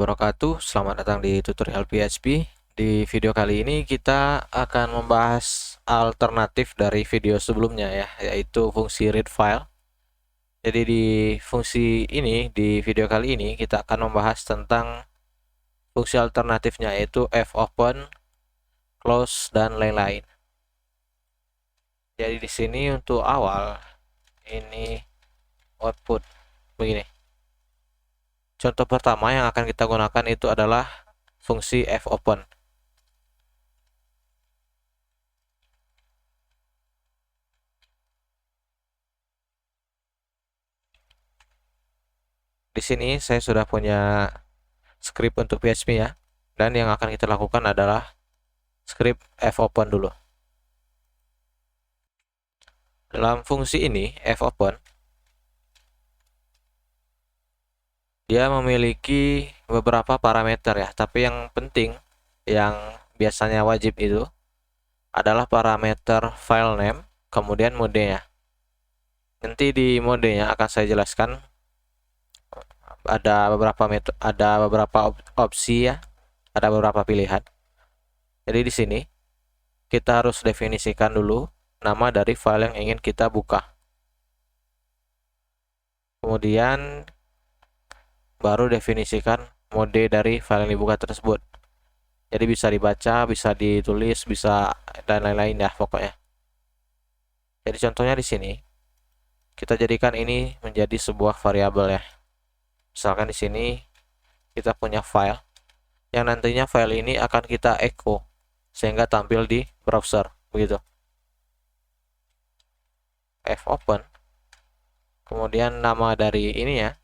Wabarakatuh. Selamat datang di tutorial PHP. Di video kali ini kita akan membahas alternatif dari video sebelumnya ya, yaitu fungsi read file. Jadi di fungsi ini, di video kali ini kita akan membahas tentang fungsi alternatifnya, yaitu fopen, close, dan lain-lain. Jadi di sini untuk awal ini output begini. Contoh pertama yang akan kita gunakan itu adalah fungsi fopen. Di sini saya sudah punya script untuk PHP ya, dan yang akan kita lakukan adalah script fopen dulu. Dalam fungsi ini fopen, dia memiliki beberapa parameter ya, tapi yang penting, yang biasanya wajib itu adalah parameter file name, kemudian modenya. Nanti di modenya akan saya jelaskan ada beberapa opsi ya, ada beberapa pilihan. Jadi di sini kita harus definisikan dulu nama dari file yang ingin kita buka. Kemudian baru definisikan mode dari file yang dibuka tersebut. Jadi bisa dibaca, bisa ditulis, bisa dan lain-lain ya pokoknya. Jadi contohnya di sini kita jadikan ini menjadi sebuah variabel ya. Misalkan di sini kita punya file yang nantinya file ini akan kita echo sehingga tampil di browser begitu. Fopen. Kemudian nama dari ini ya,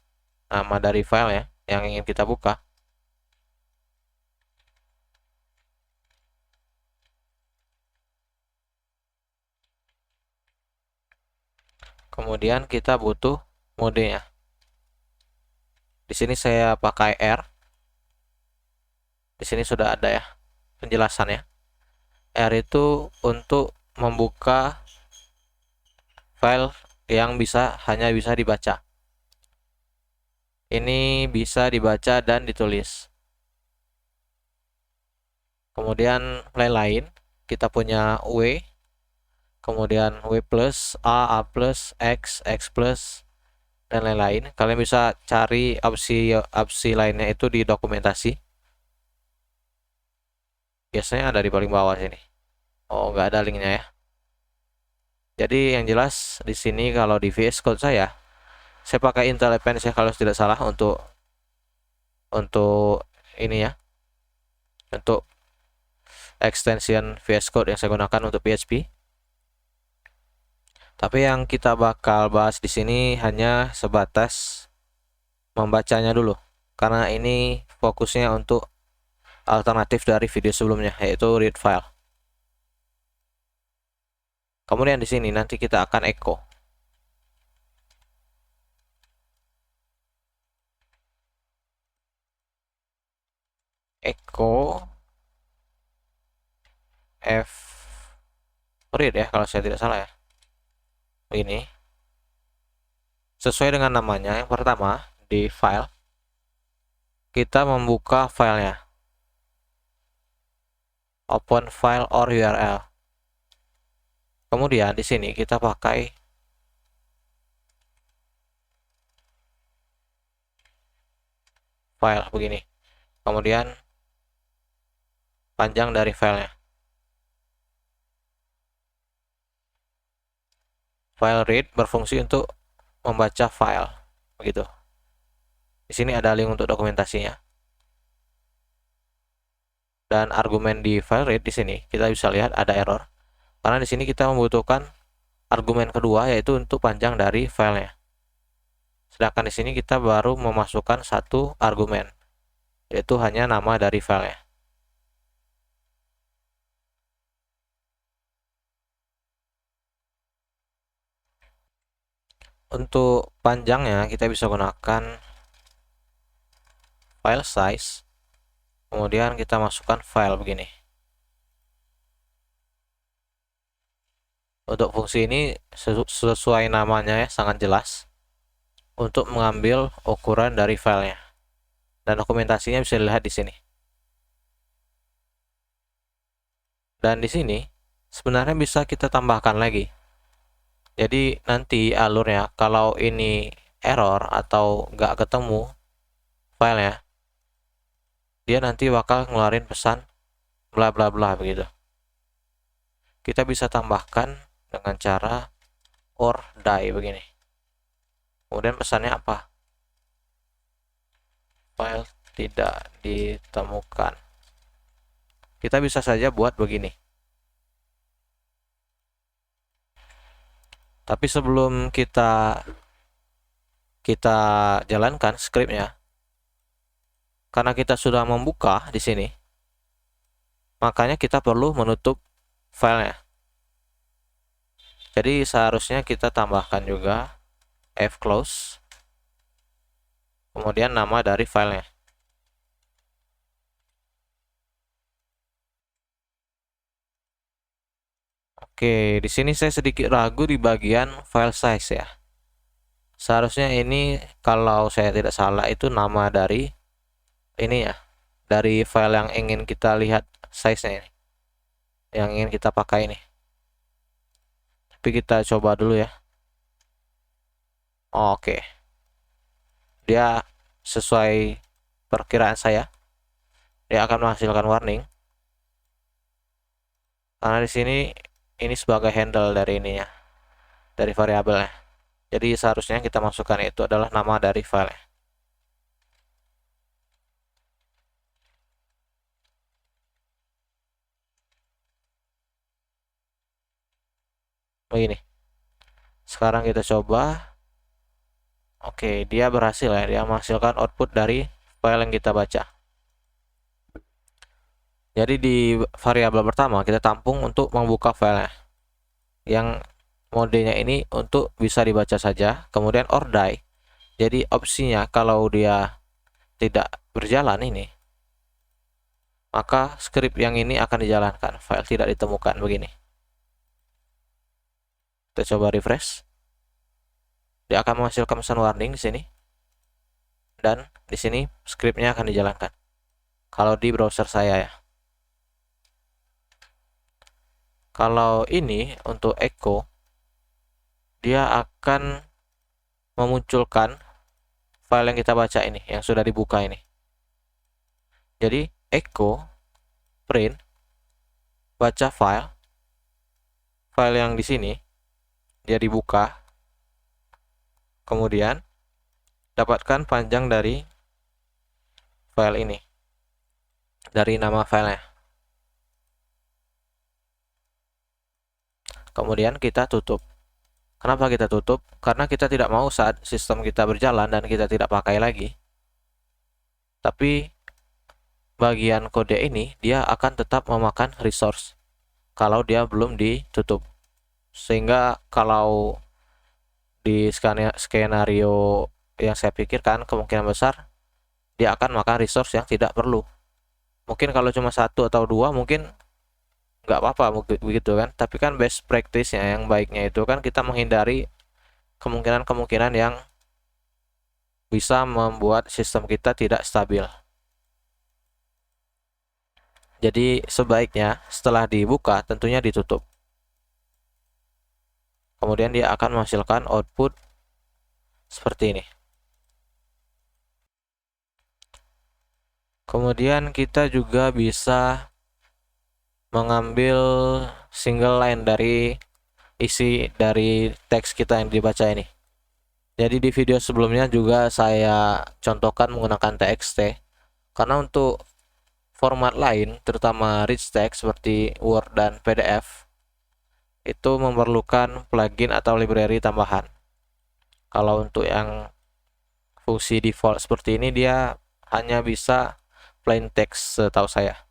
nama dari file ya yang ingin kita buka. Kemudian kita butuh modenya. Di sini saya pakai R. Di sini sudah ada ya penjelasannya. R itu untuk membuka file yang hanya bisa dibaca. Ini bisa dibaca dan ditulis. Kemudian lain-lain, kita punya W, kemudian W plus, A plus, X plus, dan lain-lain. Kalian bisa cari opsi lainnya itu di dokumentasi. Biasanya ada di paling bawah sini. Oh, nggak ada linknya ya. Jadi yang jelas di sini kalau di VS Code saya pakai Intel Advance ya kalau tidak salah untuk ini ya, untuk extension VS Code yang saya gunakan untuk PHP. Tapi yang kita bakal bahas di sini hanya sebatas membacanya dulu, karena ini fokusnya untuk alternatif dari video sebelumnya, yaitu read file. Kemudian di sini nanti kita akan echo. Echo f read ya kalau saya tidak salah ya. Ini sesuai dengan namanya. Yang pertama di file kita membuka filenya, open file or URL. Kemudian di sini kita pakai file begini. Kemudian panjang dari filenya. File read berfungsi untuk membaca file begitu. Di sini ada link untuk dokumentasinya. Dan argumen di file read di sini kita bisa lihat ada error. Karena di sini kita membutuhkan argumen kedua, yaitu untuk panjang dari filenya. Sedangkan di sini kita baru memasukkan satu argumen, yaitu hanya nama dari filenya. Untuk panjangnya kita bisa gunakan file size. Kemudian kita masukkan file begini. Untuk fungsi ini sesuai namanya ya, sangat jelas untuk mengambil ukuran dari filenya. Dan dokumentasinya bisa dilihat di sini. Dan di sini sebenarnya bisa kita tambahkan lagi. Jadi nanti alurnya kalau ini error atau nggak ketemu filenya, dia nanti bakal ngeluarin pesan bla bla bla begitu. Kita bisa tambahkan dengan cara or die begini. Kemudian pesannya apa? File tidak ditemukan. Kita bisa saja buat begini. Tapi sebelum kita jalankan scriptnya, karena kita sudah membuka di sini, makanya kita perlu menutup filenya. Jadi seharusnya kita tambahkan juga fclose, kemudian nama dari filenya. Oke, di sini saya sedikit ragu di bagian file size ya. Seharusnya ini kalau saya tidak salah itu nama dari ini ya, dari file yang ingin kita lihat size-nya ini, yang ingin kita pakai ini. Tapi kita coba dulu ya. Oke, dia sesuai perkiraan saya, dia akan menghasilkan warning karena di sini ini sebagai handle dari ininya, dari variabelnya. Jadi seharusnya kita masukkan itu adalah nama dari file. Begini. Sekarang kita coba. Oke, dia berhasil ya. Dia menghasilkan output dari file yang kita baca. Jadi di variabel pertama kita tampung untuk membuka filenya. Yang modenya ini untuk bisa dibaca saja. Kemudian or die. Jadi opsinya kalau dia tidak berjalan ini, maka script yang ini akan dijalankan. File tidak ditemukan begini. Kita coba refresh. Dia akan menghasilkan pesan warning di sini. Dan di sini scriptnya akan dijalankan. Kalau di browser saya ya. Kalau ini untuk echo, dia akan memunculkan file yang kita baca ini, yang sudah dibuka ini. Jadi echo print baca file yang di sini dia dibuka, kemudian dapatkan panjang dari file ini, dari nama filenya. Kemudian kita tutup. Kenapa kita tutup? Karena kita tidak mau saat sistem kita berjalan dan kita tidak pakai lagi, tapi bagian kode ini dia akan tetap memakan resource kalau dia belum ditutup. Sehingga kalau di skenario yang saya pikirkan, kemungkinan besar dia akan makan resource yang tidak perlu. Mungkin kalau cuma satu atau dua mungkin nggak apa-apa begitu kan, tapi kan best practice-nya yang baiknya itu kan kita menghindari kemungkinan-kemungkinan yang bisa membuat sistem kita tidak stabil. Jadi sebaiknya setelah dibuka tentunya ditutup. Kemudian dia akan menghasilkan output seperti ini. Kemudian kita juga bisa mengambil single line dari isi dari teks kita yang dibaca ini. Jadi di video sebelumnya juga saya contohkan menggunakan TXT, karena untuk format lain terutama rich text seperti Word dan PDF itu memerlukan plugin atau library tambahan. Kalau untuk yang fungsi default seperti ini dia hanya bisa plain text setahu saya.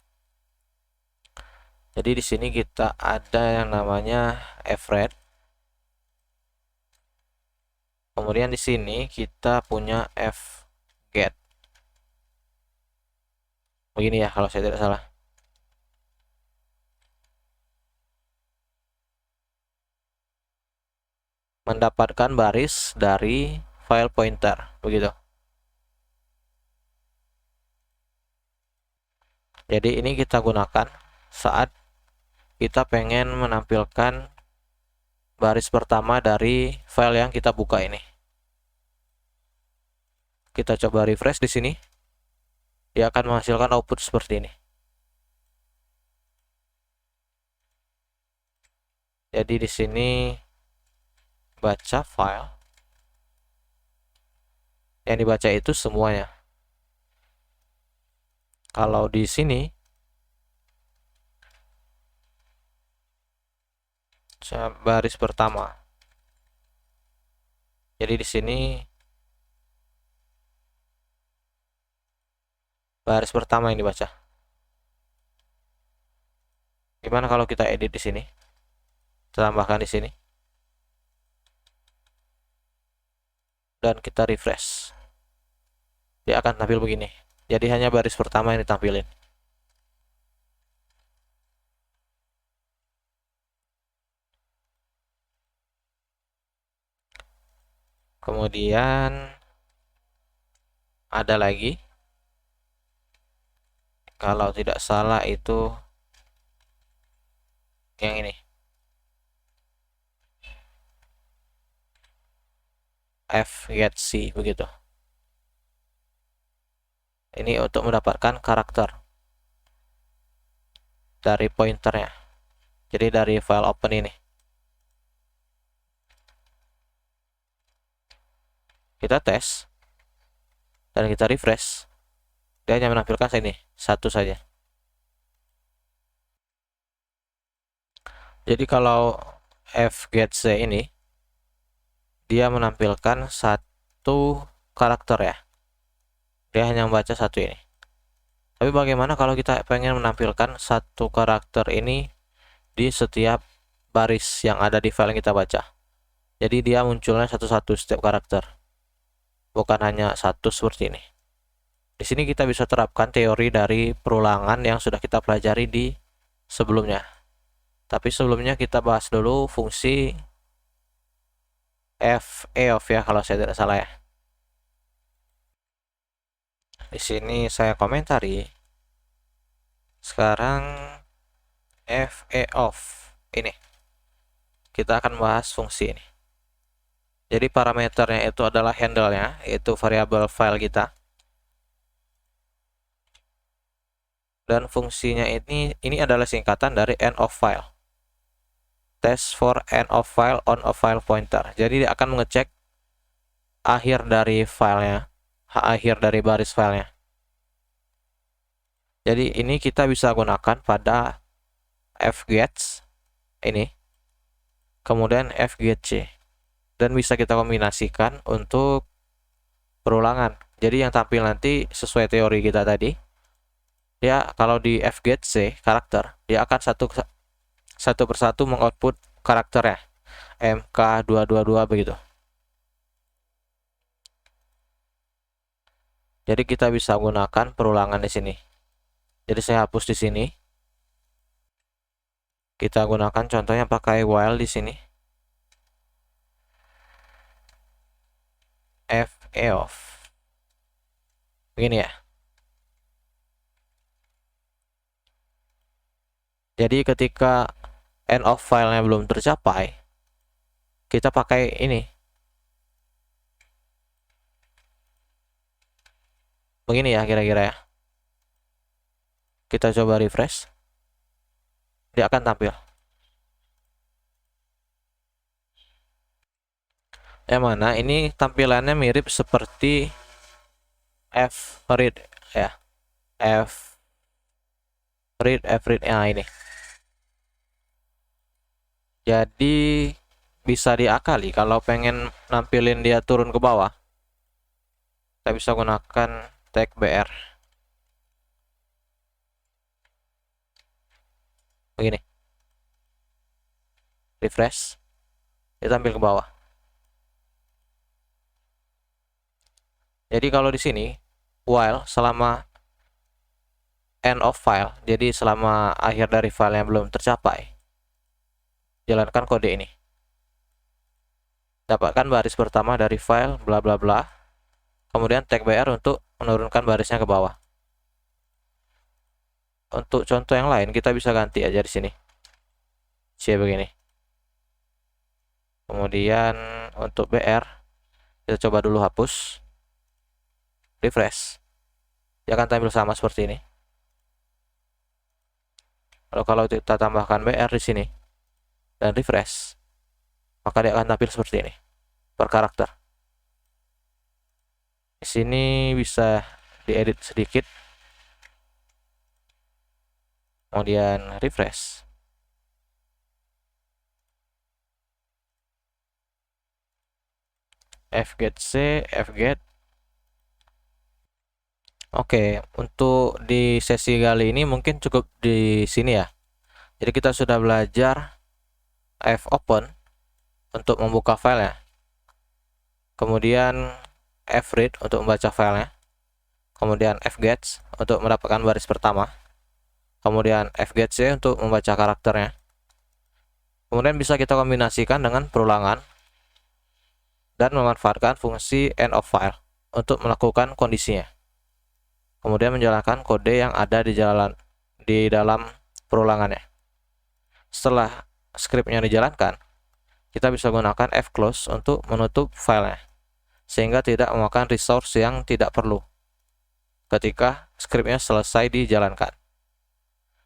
Jadi di sini kita ada yang namanya fret. Kemudian di sini kita punya fget. Begini ya kalau saya tidak salah. Mendapatkan baris dari file pointer, begitu. Jadi ini kita gunakan saat kita pengen menampilkan baris pertama dari file yang kita buka ini. Kita coba refresh di sini. Dia akan menghasilkan output seperti ini. Jadi di sini baca file. Yang dibaca itu semuanya. Kalau di sini baris pertama. Jadi di sini baris pertama yang dibaca. Gimana kalau kita edit di sini? Tambahkan di sini. Dan kita refresh. Dia akan tampil begini. Jadi hanya baris pertama yang ditampilin. Kemudian ada lagi. Kalau tidak salah itu yang ini. F get C begitu. Ini untuk mendapatkan karakter dari pointernya. Jadi dari file open ini. Kita tes dan kita refresh. Dia hanya menampilkan sini satu saja. Jadi kalau F get C ini dia menampilkan satu karakter ya. Dia hanya membaca satu ini. Tapi bagaimana kalau kita pengen menampilkan satu karakter ini di setiap baris yang ada di file yang kita baca? Jadi dia munculnya satu-satu setiap karakter, bukan hanya satu seperti ini. Di sini kita bisa terapkan teori dari perulangan yang sudah kita pelajari di sebelumnya. Tapi sebelumnya kita bahas dulu fungsi f(of) ya, kalau saya tidak salah ya. Di sini saya komentari. Sekarang f(of) ini. Kita akan bahas fungsi ini. Jadi parameternya itu adalah handle-nya, yaitu variabel file kita. Dan fungsinya ini adalah singkatan dari end of file. Test for end of file on a file pointer. Jadi dia akan mengecek akhir dari filenya, akhir dari baris filenya. Jadi ini kita bisa gunakan pada fgets ini, kemudian fgetc, dan bisa kita kombinasikan untuk perulangan. Jadi yang tampil nanti sesuai teori kita tadi, dia kalau di fgetc karakter, dia akan satu persatu mengoutput karakternya mk222 begitu. Jadi kita bisa gunakan perulangan di sini. Jadi saya hapus di sini. Kita gunakan contohnya pakai while di sini. f(of). Begini ya. Jadi ketika end of file-nya belum tercapai, kita pakai ini. Begini ya kira-kira ya. Kita coba refresh. Dia akan tampil. Yang mana ini tampilannya mirip seperti f(read) ya. f(read) ini. Jadi bisa diakali kalau pengen nampilin dia turun ke bawah. Kita bisa gunakan tag br. Begini. Refresh. Dia tampil ke bawah. Jadi kalau di sini while selama end of file, jadi selama akhir dari file yang belum tercapai, jalankan kode ini. Dapatkan baris pertama dari file bla bla bla. Kemudian tag br untuk menurunkan barisnya ke bawah. untuk contoh yang lain kita bisa ganti aja di sini. C begini. Kemudian untuk BR kita coba dulu hapus. Refresh. Dia akan tampil sama seperti ini. Lalu kalau kita tambahkan BR di sini dan refresh, maka dia akan tampil seperti ini per karakter. Di sini bisa diedit sedikit. Kemudian refresh. Fget C, Fget. Oke, untuk di sesi kali ini mungkin cukup di sini ya. Jadi kita sudah belajar fopen untuk membuka filenya. Kemudian fread untuk membaca filenya. Kemudian fget untuk mendapatkan baris pertama. Kemudian fgetc untuk membaca karakternya. Kemudian bisa kita kombinasikan dengan perulangan dan memanfaatkan fungsi end of file untuk melakukan kondisinya. Kemudian menjalankan kode yang ada di dalam perulangannya. Setelah skripnya dijalankan, kita bisa gunakan fclose untuk menutup filenya, sehingga tidak memakan resource yang tidak perlu ketika skripnya selesai dijalankan.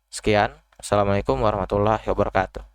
Sekian, Assalamualaikum warahmatullahi wabarakatuh.